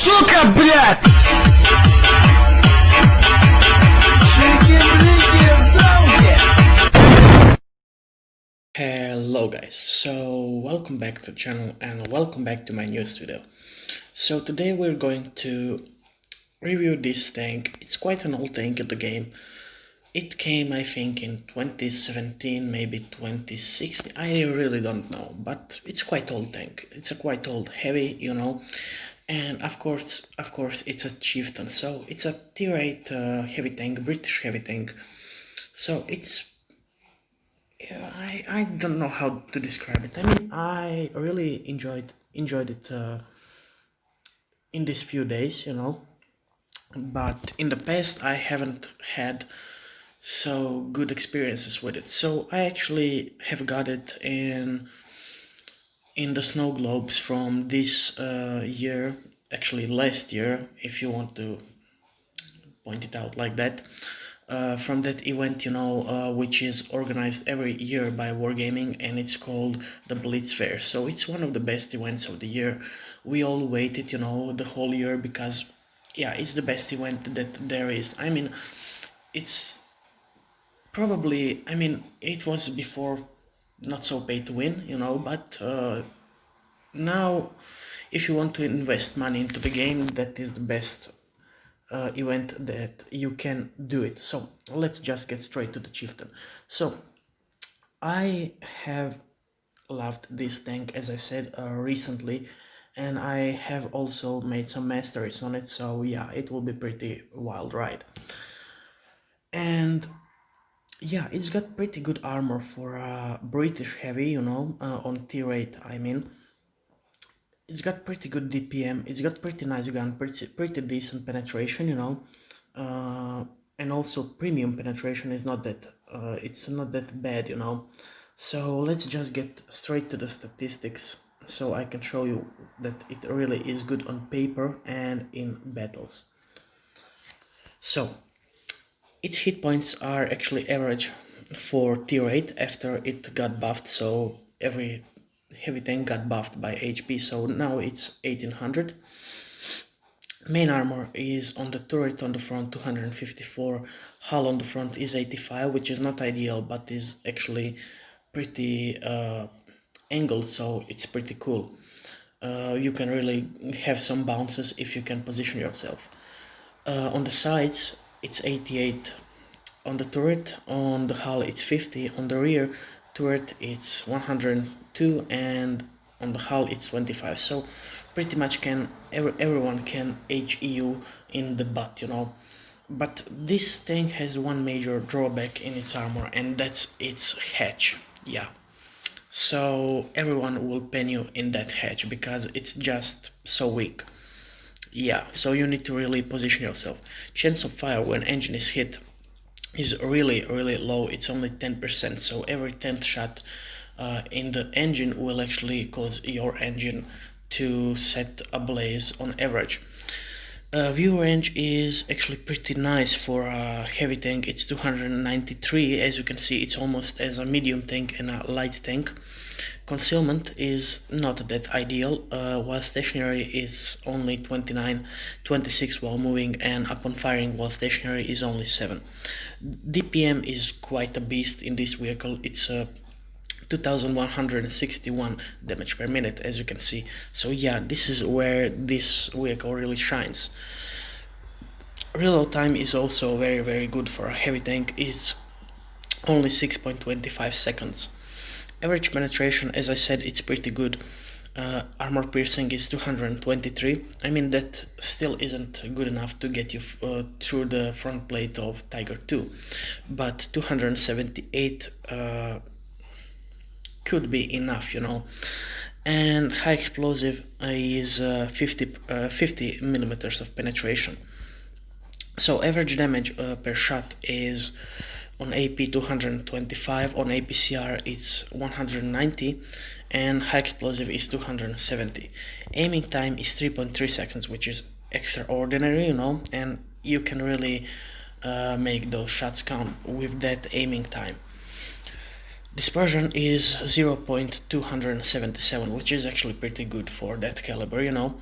Сука, блядь! Hello guys, so welcome back to the channel and welcome back to my news video. So today we're going to review this tank. It's quite an old tank in the game. It came I think in 2017, maybe 2016, I really don't know, but it's quite old tank. It's a quite old heavy, you know, and of course it's a chieftain, so it's a tier 8 heavy tank, British heavy tank. So it's I don't know how to describe it. I mean, I really enjoyed it in these few days, you know. But in the past, I haven't had so good experiences with it. So I actually have got it in the snow globes from this year, actually last year, if you want to point it out like that. From that event, you know, which is organized every year by Wargaming, and it's called the Blitz Fair. So it's one of the best events of the year. We all waited, you know, the whole year because, yeah, it's the best event that there is. I mean, it's probably, I mean, it was before not so pay to win, you know, but now if you want to invest money into the game, that is the best event that you can do it. So let's just get straight to the chieftain. So I have loved this tank, as I said, recently, and I have also made some masteries on it, so yeah, it will be pretty wild ride. And yeah, it's got pretty good armor for a British heavy, you know, on tier 8 I mean. It's got pretty good DPM, it's got pretty nice gun, pretty decent penetration, you know, and also premium penetration is not that, it's not that bad, you know. So let's just get straight to the statistics so I can show you that it really is good on paper and in battles. So its hit points are actually average for tier 8 after it got buffed, so every heavy tank got buffed by HP, so now it's 1800. Main armor is on the turret on the front 254, hull on the front is 85, which is not ideal but is actually pretty angled, so it's pretty cool. You can really have some bounces if you can position yourself. On the sides it's 88 on the turret, on the hull it's 50, on the rear turret it's 102, and on the hull it's 25. So pretty much everyone can HEU in the butt, you know. But this tank has one major drawback in its armor, and that's its hatch. Yeah, so everyone will pen you in that hatch because it's just so weak. Yeah, so you need to really position yourself. Chance of fire when engine is hit is really low. It's only 10%, so every 10th shot in the engine will actually cause your engine to set ablaze on average. View range is actually pretty nice for a heavy tank. It's 293. As you can see, it's almost as a medium tank and a light tank. Concealment is not that ideal. While stationary is only 29, 26 while moving, and upon firing while stationary is only 7. DPM is quite a beast in this vehicle. It's 2161 damage per minute, as you can see. So yeah, this is where this vehicle really shines. Reload time is also very good for a heavy tank. It's only 6.25 seconds. Average penetration, as I said, it's pretty good. Armor piercing is 223. I mean, that still isn't good enough to get you through the front plate of Tiger 2, but 278 could be enough, you know. And high explosive is 50 millimeters of penetration. So average damage per shot is on AP 225, on APCR it's 190, and high explosive is 270. Aiming time is 3.3 seconds, which is extraordinary, you know, and you can really make those shots count with that aiming time. Dispersion is 0.277, which is actually pretty good for that caliber, you know.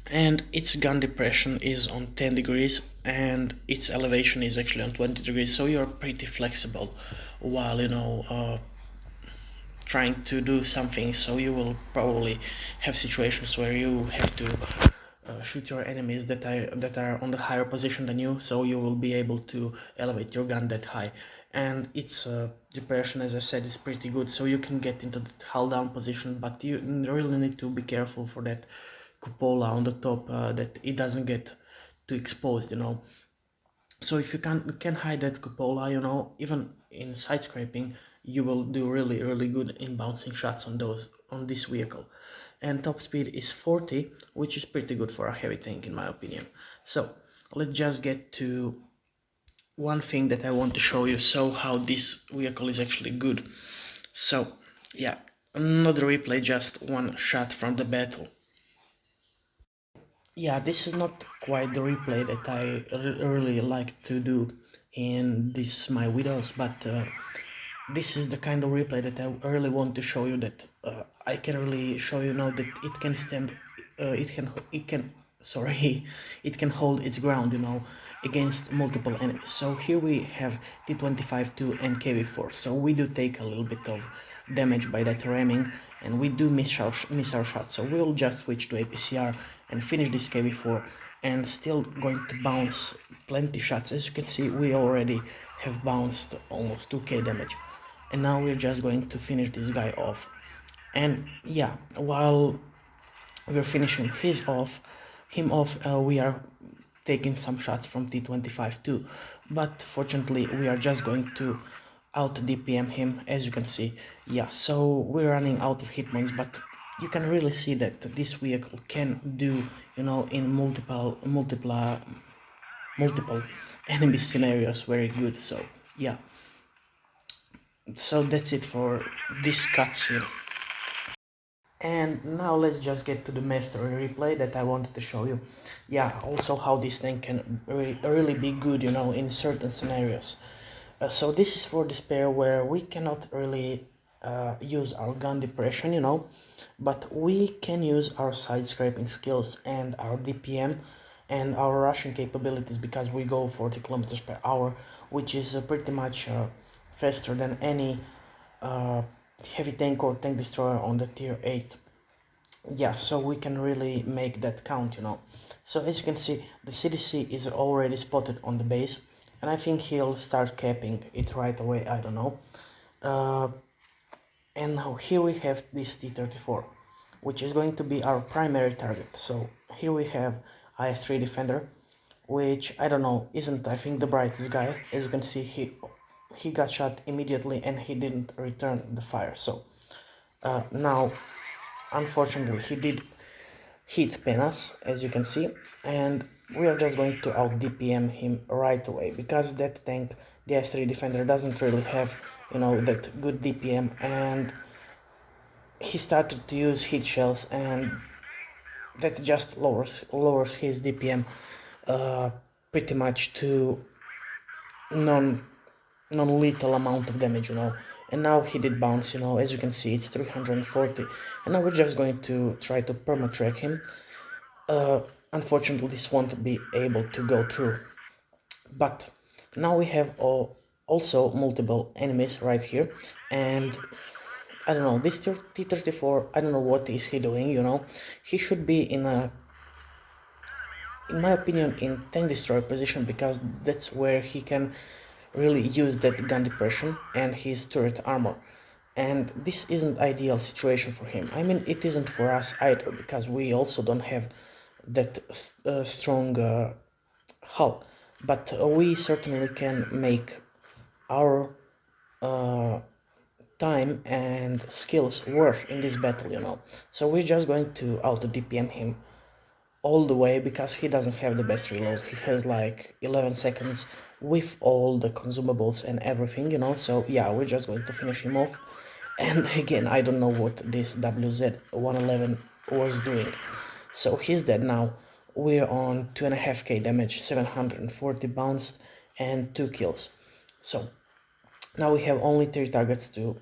and its gun depression is on 10 degrees and its elevation is actually on 20 degrees, so you're pretty flexible while trying to do something. So you will probably have situations where you have to shoot your enemies that are on the higher position than you, so you will be able to elevate your gun that high. And its depression, as I said, is pretty good, so you can get into the hull down position, but you really need to be careful for that cupola on the top, that it doesn't get too exposed. So if you can hide that cupola, even in side scraping, you will do really really good in bouncing shots on this vehicle. And top speed is 40, which is pretty good for a heavy tank in my opinion. So let's just get to one thing that I want to show you, so how this vehicle is actually good. So yeah, another replay, just one shot from the battle. Yeah, this is not quite the replay that I really like to do in this my videos, but this is the kind of replay that I really want to show you, that I can really show you now that it can stand, it can sorry, it can hold its ground, against multiple enemies. So here we have T95 2 and KV4, so we do take a little bit of damage by that ramming, and we do miss our shots. So we'll just switch to APCR and finish this KV4, and still going to bounce plenty shots. As you can see, we already have bounced almost 2k damage, and now we're just going to finish this guy off. And yeah, while we're finishing him off, we are taking some shots from T25 too, but fortunately we are just going to out DPM him, as you can see. Yeah, so we're running out of hit points, but you can really see that this vehicle can do, in multiple enemy scenarios very good. So yeah, so that's it for this cutscene. And now let's just get to the mastery replay that I wanted to show you. Yeah, also how this thing can really be good, in certain scenarios. So this is for despair, where we cannot really use our gun depression, but we can use our side scraping skills and our DPM and our rushing capabilities, because we go 40 kilometers per hour, which is pretty much faster than any uh, heavy tank or tank destroyer on the tier 8. Yeah, so we can really make that count. So as you can see, the CDC is already spotted on the base, and I think he'll start capping it right away, I don't know. And now here we have this T34, which is going to be our primary target. So here we have IS-3 Defender, which I don't know, isn't, I think, the brightest guy. As you can see, he got shot immediately and he didn't return the fire. So now, unfortunately, he did hit Penas, as you can see, and we are just going to out DPM him right away, because that tank, the S3 Defender, doesn't really have, that good DPM, and he started to use hit shells, and that just lowers his DPM pretty much to non non-lethal amount of damage. And now he did bounce, as you can see, it's 340, and now we're just going to try to perma-track him. Unfortunately, this won't be able to go through, but now we have also multiple enemies right here, and I don't know, this T34, I don't know what is he doing. He should be in my opinion, in tank destroyer position, because that's where he can really use that gun depression and his turret armor. And this isn't ideal situation for him. I mean, it isn't for us either, because we also don't have that strong hull. But we certainly can make our time and skills worth in this battle. So we're just going to auto DPM him all the way, because he doesn't have the best reload. He has like 11 seconds with all the consumables and everything. So yeah, we're just going to finish him off. And again, I don't know what this WZ-111 was doing. So he's dead now. We're on 2.5k damage, 740 bounced, and 2 kills. So now we have only 3 targets to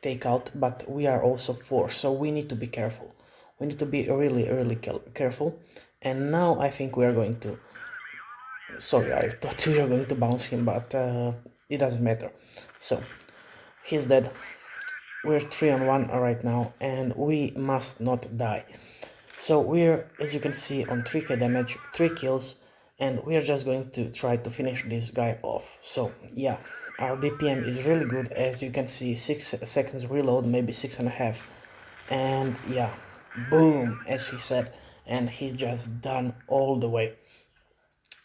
take out, but we are also 4, so we need to be careful. We need to be really careful. And now I think we are going to... Sorry, I thought we were going to bounce him, but it doesn't matter. So, he's dead. We're 3 on 1 right now, and we must not die. So we're, as you can see, on 3k damage, 3 kills, and we're just going to try to finish this guy off. So yeah, our DPM is really good, as you can see, 6 seconds reload, maybe 6.5, and yeah, boom, as he said, and he's just done all the way.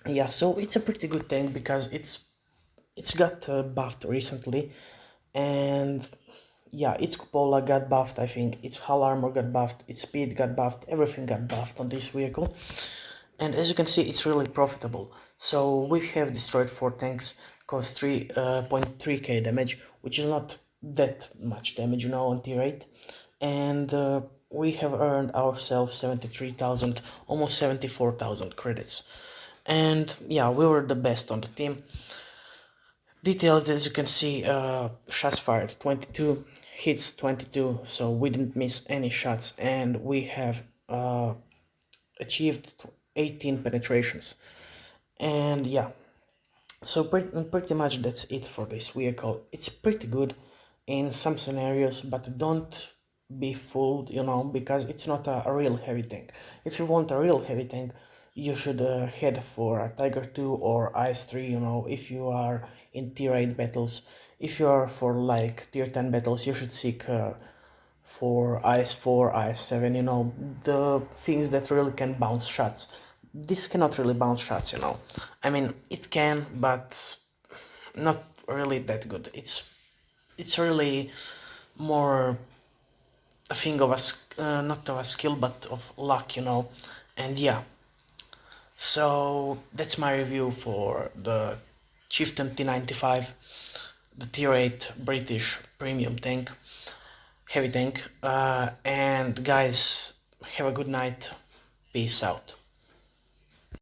Yeah, so it's a pretty good tank because it's got buffed recently, and yeah, its cupola got buffed, I think, its hull armor got buffed, its speed got buffed, everything got buffed on this vehicle. And as you can see, it's really profitable. So we have destroyed 4 tanks, caused 3.3k damage, which is not that much damage, you know, on tier 8. And we have earned ourselves 73,000, almost 74,000 credits. And yeah, we were the best on the team. Details, as you can see, shots fired 22, hits 22, so we didn't miss any shots, and we have achieved 18 penetrations. And yeah, so pretty much that's it for this vehicle. It's pretty good in some scenarios, but don't be fooled, you know, because it's not a real heavy tank. If you want a real heavy tank, you should head for a Tiger 2 or Ice 3, you know, if you are in tier 8 battles. If you are for like tier 10 battles, you should seek for Ice 4, Ice 7, you know, the things that really can bounce shots. This cannot really bounce shots, you know. I mean, it can, but not really that good. It's really more a thing of not of a skill, but of luck, you know. And yeah, so that's my review for the Chieftain T95, the tier 8 British premium tank, heavy tank. And guys, have a good night. Peace out.